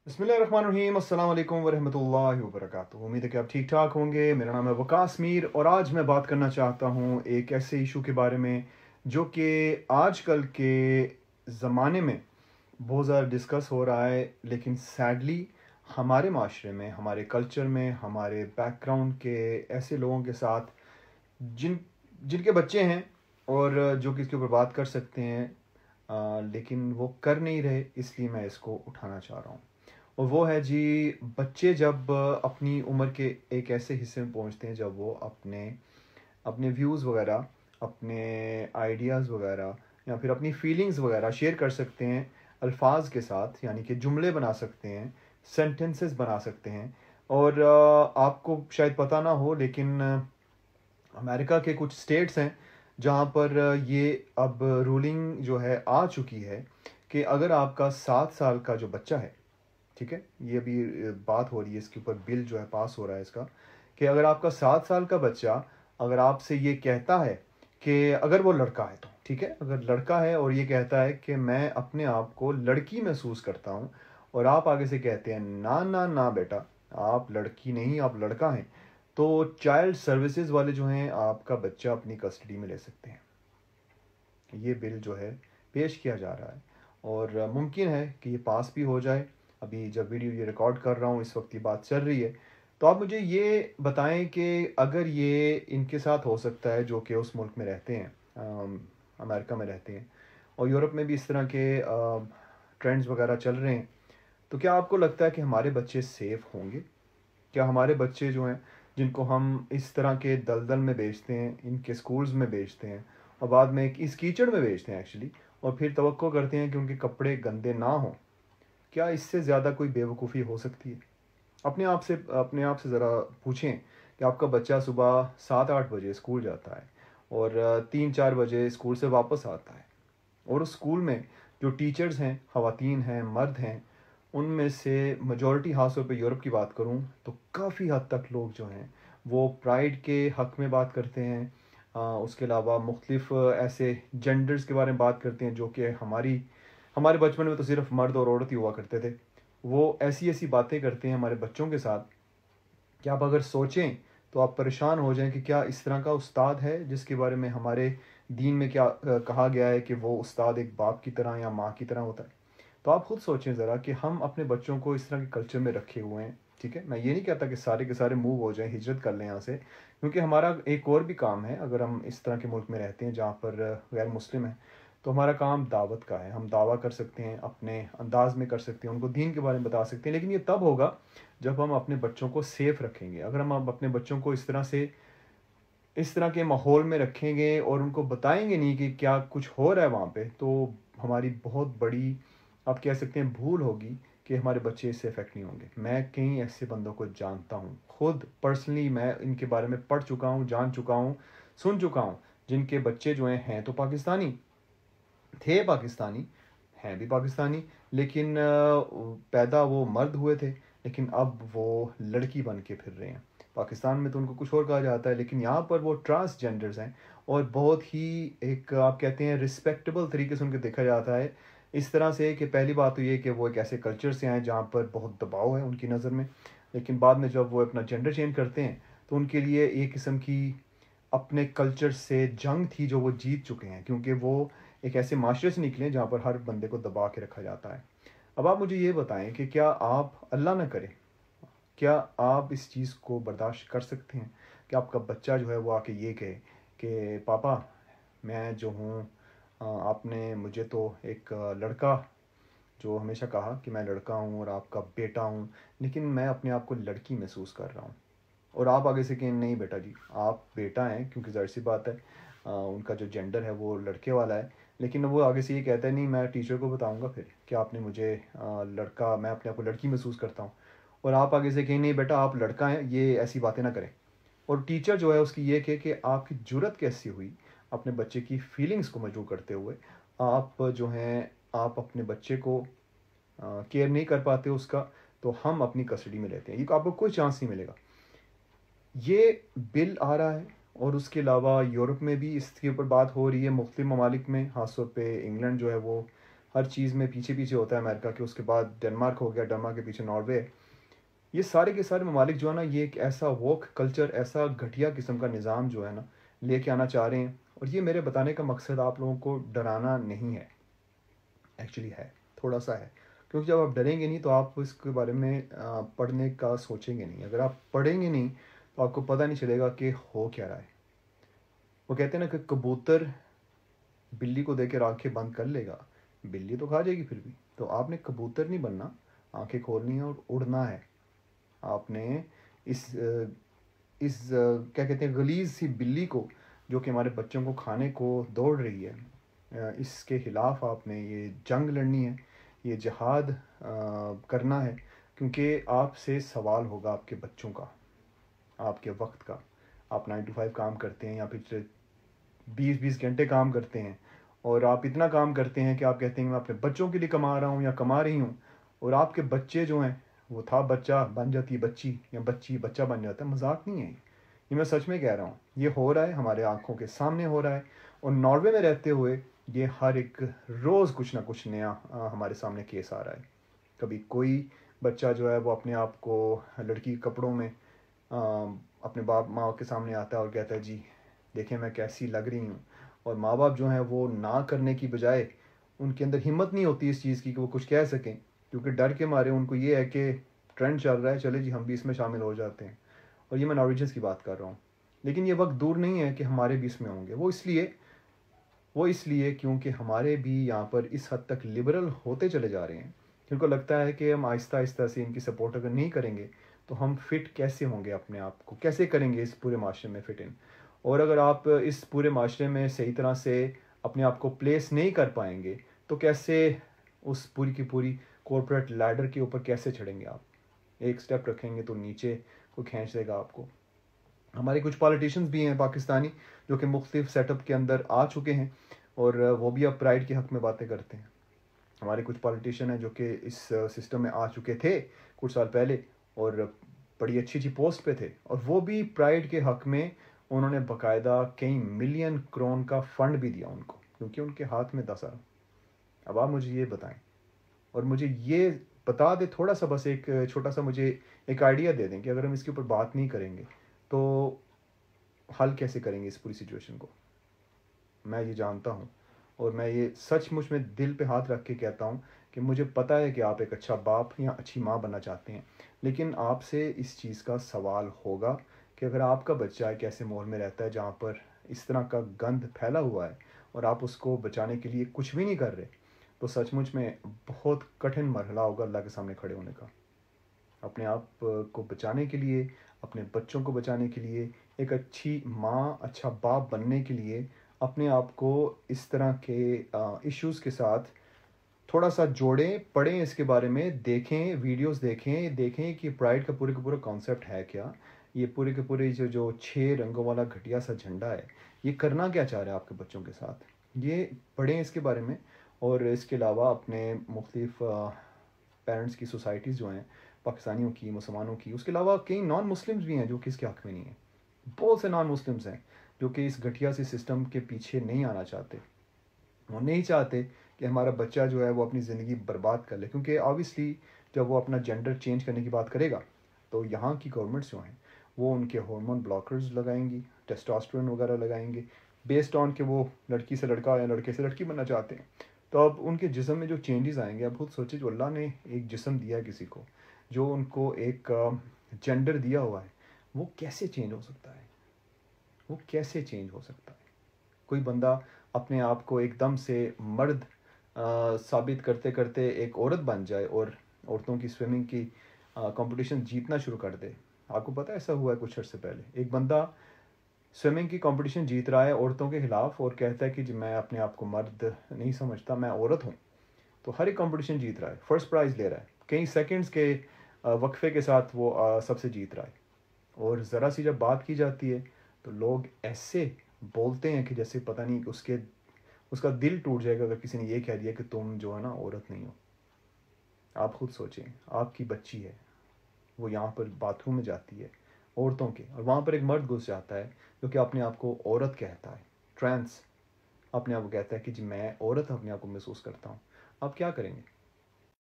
बिस्मिल्लाहिर्रहमानिर्रहीम, अस्सलाम वालेकुम वरहमतुल्लाहि वबरकातुहू। उम्मीद है कि आप ठीक ठाक होंगे। मेरा नाम है वकास मीर और आज मैं बात करना चाहता हूँ एक ऐसे इशू के बारे में जो कि आजकल के ज़माने में बहुत ज़्यादा डिस्कस हो रहा है, लेकिन सैडली हमारे माशरे में, हमारे कल्चर में, हमारे बैकग्राउंड के ऐसे लोगों के साथ जिन जिनके बच्चे हैं और जो कि इसके ऊपर बात कर सकते हैं, लेकिन वो कर नहीं रहे, इसलिए मैं इसको उठाना चाह रहा हूँ। और वो है जी, बच्चे जब अपनी उम्र के एक ऐसे हिस्से में पहुंचते हैं जब वो अपने अपने व्यूज़ वगैरह, अपने आइडियाज़ वगैरह या फिर अपनी फीलिंग्स वगैरह शेयर कर सकते हैं अल्फाज के साथ, यानी कि जुमले बना सकते हैं, सेंटेंसेस बना सकते हैं। और आपको शायद पता ना हो, लेकिन अमेरिका के कुछ स्टेट्स हैं जहाँ पर ये अब रूलिंग जो है आ चुकी है कि अगर आपका 7 साल का जो बच्चा है, ठीक है, ये अभी बात हो रही है, इसके ऊपर बिल जो है पास हो रहा है इसका, कि अगर आपका 7 साल का बच्चा अगर आपसे ये कहता है कि अगर वो लड़का है तो ठीक है, अगर लड़का है और ये कहता है कि मैं अपने आप को लड़की महसूस करता हूँ, और आप आगे से कहते हैं ना ना ना बेटा, आप लड़की नहीं, आप लड़का हैं, तो चाइल्ड सर्विसेज वाले जो हैं आपका बच्चा अपनी कस्टडी में ले सकते हैं। ये बिल जो है पेश किया जा रहा है और मुमकिन है कि ये पास भी हो जाए। अभी जब वीडियो ये रिकॉर्ड कर रहा हूँ, इस वक्त ये बात चल रही है। तो आप मुझे ये बताएं कि अगर ये इनके साथ हो सकता है जो कि उस मुल्क में रहते हैं, अमेरिका में रहते हैं, और यूरोप में भी इस तरह के ट्रेंड्स वगैरह चल रहे हैं, तो क्या आपको लगता है कि हमारे बच्चे सेफ़ होंगे? क्या हमारे बच्चे जो हैं, जिनको हम इस तरह के दलदल में भेजते हैं, इनके स्कूल्स में भेजते हैं और बाद में इस कीचड़ में भेजते हैं एक्चुअली, और फिर तवक्को करते हैं कि उनके कपड़े गंदे ना हों, क्या इससे ज़्यादा कोई बेवकूफ़ी हो सकती है? अपने आप से ज़रा पूछें कि आपका बच्चा सुबह 7-8 बजे स्कूल जाता है और 3-4 बजे स्कूल से वापस आता है, और उस स्कूल में जो टीचर्स हैं, ख़वातीन हैं, मर्द हैं, उनमें से मेजॉरिटी, ख़ास तौर पे यूरोप की बात करूं तो काफ़ी हद तक लोग जो हैं वो प्राइड के हक़ में बात करते हैं। उसके अलावा मुख्तलिफ़ ऐसे जेंडर्स के बारे में बात करते हैं जो कि हमारे बचपन में तो सिर्फ मर्द और औरत ही हुआ करते थे। वो ऐसी ऐसी बातें करते हैं हमारे बच्चों के साथ कि आप अगर सोचें तो आप परेशान हो जाएं कि क्या इस तरह का उस्ताद है जिसके बारे में हमारे दीन में क्या कहा गया है कि वो उस्ताद एक बाप की तरह या माँ की तरह होता है। तो आप खुद सोचें ज़रा कि हम अपने बच्चों को इस तरह के कल्चर में रखे हुए हैं। ठीक है, मैं ये नहीं कहता कि सारे के सारे मूव हो जाएं, हिजरत कर लें यहाँ से, क्योंकि हमारा एक और भी काम है। अगर हम इस तरह के मुल्क में रहते हैं जहाँ पर गैर मुस्लिम है, तो हमारा काम दावत का है। हम दावा कर सकते हैं, अपने अंदाज में कर सकते हैं, उनको दीन के बारे में बता सकते हैं, लेकिन ये तब होगा जब हम अपने बच्चों को सेफ़ रखेंगे। अगर हम अब अपने बच्चों को इस तरह के माहौल में रखेंगे और उनको बताएंगे नहीं कि क्या कुछ हो रहा है वहाँ पे, तो हमारी बहुत बड़ी, आप कह सकते हैं, भूल होगी कि हमारे बच्चे इससे इफ़ेक्ट नहीं होंगे। मैं कई ऐसे बंदों को जानता हूँ, खुद पर्सनली मैं इनके बारे में पढ़ चुका हूँ, जान चुका हूँ, सुन चुका हूँ, जिनके बच्चे जो हैं तो पाकिस्तानी थे, पाकिस्तानी हैं भी पाकिस्तानी, लेकिन पैदा वो मर्द हुए थे, लेकिन अब वो लड़की बन के फिर रहे हैं। पाकिस्तान में तो उनको कुछ और कहा जाता है, लेकिन यहाँ पर वो ट्रांसजेंडर्स हैं, और बहुत ही एक, आप कहते हैं, रिस्पेक्टेबल तरीके से उनको देखा जाता है। इस तरह से कि पहली बात तो ये कि वो एक ऐसे कल्चर से आए जहाँ पर बहुत दबाव है उनकी नज़र में, लेकिन बाद में जब वो अपना जेंडर चेंज करते हैं तो उनके लिए एक किस्म की अपने कल्चर से जंग थी जो वो जीत चुके हैं, क्योंकि वो एक ऐसे माशरे से निकले जहाँ पर हर बंदे को दबा के रखा जाता है। अब आप मुझे ये बताएं कि क्या आप, अल्लाह ना करे, क्या आप इस चीज़ को बर्दाश्त कर सकते हैं कि आपका बच्चा जो है वो आके ये कहे कि पापा, मैं जो हूँ, आपने मुझे तो एक लड़का, जो हमेशा कहा कि मैं लड़का हूँ और आपका बेटा हूँ, लेकिन मैं अपने आप को लड़की महसूस कर रहा हूँ, और आप आगे से कहें नहीं बेटा जी, आप बेटा हैं, क्योंकि ज़ाहिर सी बात है उनका जो जेंडर है वो लड़के वाला है, लेकिन वो आगे से ये कहता है नहीं, मैं टीचर को बताऊंगा फिर कि आपने मुझे लड़का, मैं अपने आप को लड़की महसूस करता हूँ, और आप आगे से कहें नहीं बेटा, आप लड़का हैं, ये ऐसी बातें ना करें। और टीचर जो है उसकी ये कहे कि आपकी जुर्रत कैसी हुई अपने बच्चे की फीलिंग्स को मजबूर करते हुए, आप जो हैं, आप अपने बच्चे को केयर नहीं कर पाते उसका, तो हम अपनी कस्टडी में लेते हैं, ये आपको कोई चांस नहीं मिलेगा। ये बिल आ रहा है, और उसके अलावा यूरोप में भी इसके ऊपर बात हो रही है, मुख्तलिफ ममालिक में, ख़ासतौर पे इंग्लैंड जो है वो हर चीज़ में पीछे पीछे होता है अमेरिका के, उसके बाद डेनमार्क हो गया, डेनमार्क के पीछे नॉर्वे। ये सारे के सारे ममालिक जो है ना, ये एक ऐसा वोक कल्चर, ऐसा घटिया किस्म का निज़ाम जो है ना लेके आना चाह रहे हैं। और ये मेरे बताने का मकसद आप लोगों को डराना नहीं है, एक्चुअली है, थोड़ा सा है। क्योंकि जब आप डरेंगे नहीं तो आप इसके बारे में पढ़ने का सोचेंगे नहीं। अगर आप पढ़ेंगे नहीं तो आपको पता नहीं चलेगा कि हो क्या रहा है। वो कहते हैं ना कि कबूतर बिल्ली को देकर आंखें बंद कर लेगा, बिल्ली तो खा जाएगी फिर भी। तो आपने कबूतर नहीं बनना, आंखें खोलनी है और उड़ना है। आपने क्या कहते हैं, गलीज सी बिल्ली को जो कि हमारे बच्चों को खाने को दौड़ रही है, इसके खिलाफ आपने ये जंग लड़नी है, ये जिहाद करना है। क्योंकि आपसे सवाल होगा आपके बच्चों का, आपके वक्त का। आप 9 to 5 काम करते हैं या फिर 20-20 घंटे काम करते हैं, और आप इतना काम करते हैं कि आप कहते हैं मैं अपने बच्चों के लिए कमा रहा हूँ या कमा रही हूँ, और आपके बच्चे जो हैं वो था बच्चा बन जाती है बच्ची, या बच्ची बच्चा बन जाता है। मजाक नहीं है ये मैं सच में कह रहा हूँ। ये हो रहा है, हमारे आंखों के सामने हो रहा है। और नॉर्वे में रहते हुए ये हर एक रोज़ कुछ ना कुछ नया हमारे सामने केस आ रहा है। कभी कोई बच्चा जो है वो अपने आप को लड़की के कपड़ों में अपने बाप माँ के सामने आता है और कहता है जी देखें मैं कैसी लग रही हूँ। और माँ बाप जो हैं वो ना करने की बजाय, उनके अंदर हिम्मत नहीं होती इस चीज़ की कि वो कुछ कह सकें, क्योंकि डर के मारे उनको ये है कि ट्रेंड चल रहा है, चले जी हम भी इसमें शामिल हो जाते हैं। और ये मैं नॉर्वेजियंस की बात कर रहा हूँ। लेकिन ये वक्त दूर नहीं है कि हमारे भी इसमें होंगे। वो इसलिए क्योंकि हमारे भी यहाँ पर इस हद तक लिबरल होते चले जा रहे हैं। उनको लगता है कि हम आहिस्ता आहिस्ता से इनकी सपोर्ट अगर नहीं करेंगे तो हम फिट कैसे होंगे, अपने आप को कैसे करेंगे इस पूरे माशरे में फिट इन। और अगर आप इस पूरे माशरे में सही तरह से अपने आप को प्लेस नहीं कर पाएंगे तो कैसे उस पूरी की पूरी कॉरपोरेट लैडर के ऊपर कैसे चढ़ेंगे आप। एक स्टेप रखेंगे तो नीचे को खींच देगा आपको। हमारे कुछ पॉलिटिशियंस भी हैं पाकिस्तानी जो कि मुख्तलिफ सेटअप के अंदर आ चुके हैं, और वो भी अब प्राइड के हक़ में बातें करते हैं। हमारे कुछ पॉलिटिशियन हैं जो कि इस सिस्टम में आ चुके थे कुछ साल पहले, और बड़ी अच्छी अच्छी पोस्ट पे थे, और वो भी प्राइड के हक़ में उन्होंने बाकायदा कई मिलियन करोड़ का फंड भी दिया उनको, क्योंकि उनके हाथ में 10 अरब। अब आप मुझे ये बताएं, और मुझे ये बता दें थोड़ा सा, बस एक छोटा सा मुझे एक आइडिया दे दें कि अगर हम इसके ऊपर बात नहीं करेंगे तो हल कैसे करेंगे इस पूरी सिचुएशन को। मैं ये जानता हूँ, और मैं ये सचमुच में दिल पे हाथ रख के कहता हूँ कि मुझे पता है कि आप एक अच्छा बाप या अच्छी माँ बनना चाहते हैं, लेकिन आपसे इस चीज़ का सवाल होगा कि अगर आपका बच्चा एक ऐसे माहौल में रहता है जहाँ पर इस तरह का गंद फैला हुआ है और आप उसको बचाने के लिए कुछ भी नहीं कर रहे, तो सचमुच में बहुत कठिन मरहला होगा अल्लाह के सामने खड़े होने का। अपने आप को बचाने के लिए, अपने बच्चों को बचाने के लिए, एक अच्छी माँ अच्छा बाप बनने के लिए अपने आप को इस तरह के इश्यूज़ के साथ थोड़ा सा जोड़ें, पढ़ें इसके बारे में, देखें वीडियोस, देखें कि प्राइड का पूरा कॉन्सेप्ट है क्या। ये पूरे के पूरे जो जो 6 रंगों वाला घटिया सा झंडा है, ये करना क्या चाह रहा है आपके बच्चों के साथ, ये पढ़ें इसके बारे में। और इसके अलावा अपने मुख्तलिफ पेरेंट्स की सोसाइटीज़ जो हैं, पाकिस्तानियों की, मुसलमानों की, उसके अलावा कई नॉन मुस्लिम्स भी हैं जो कि इसके हक़ में नहीं हैं। बहुत से नॉन मुस्लिम्स हैं जो कि इस घटिया सी सिस्टम के पीछे नहीं आना चाहते। वो नहीं चाहते कि हमारा बच्चा जो है वो अपनी ज़िंदगी बर्बाद कर ले, क्योंकि ऑब्वियसली जब वो अपना जेंडर चेंज करने की बात करेगा तो यहाँ की गवर्नमेंट्स जो हैं वो उनके हार्मोन ब्लॉकर्स लगाएंगी, टेस्टोस्टेरोन वगैरह लगाएंगे, बेस्ड ऑन कि वो लड़की से लड़का या लड़के से लड़की बनना चाहते हैं। तो अब उनके जिस्म में जो चेंजेस आएंगे, अब खुद सोचिए, जो अल्लाह ने एक जिस्म दिया है किसी को, जो उनको एक जेंडर दिया हुआ है, वो कैसे चेंज हो सकता है, वो कैसे चेंज हो सकता है। कोई बंदा अपने आप को एकदम से मर्द साबित करते करते एक औरत बन जाए और औरतों की स्विमिंग की कंपटीशन जीतना शुरू कर दे। आपको पता है ऐसा हुआ है कुछ अर्से पहले, एक बंदा स्विमिंग की कंपटीशन जीत रहा है औरतों के खिलाफ और कहता है कि जी मैं अपने आप को मर्द नहीं समझता, मैं औरत हूँ। तो हर एक कंपटीशन जीत रहा है, फर्स्ट प्राइज़ ले रहा है, कई सेकंड्स के वक्फे के साथ वो सबसे जीत रहा है। और ज़रा सी जब बात की जाती है तो लोग ऐसे बोलते हैं कि जैसे पता नहीं उसका दिल टूट जाएगा अगर किसी ने ये कह दिया कि तुम जो है ना औरत नहीं हो। आप खुद सोचें, आपकी बच्ची है, वो यहाँ पर बाथरूम में जाती है औरतों के, और वहाँ पर एक मर्द घुस जाता है जो कि अपने आप को औरत कहता है, ट्रांस अपने आप को कहता है कि जी मैं औरत अपने आप को महसूस करता हूँ। आप क्या करेंगे?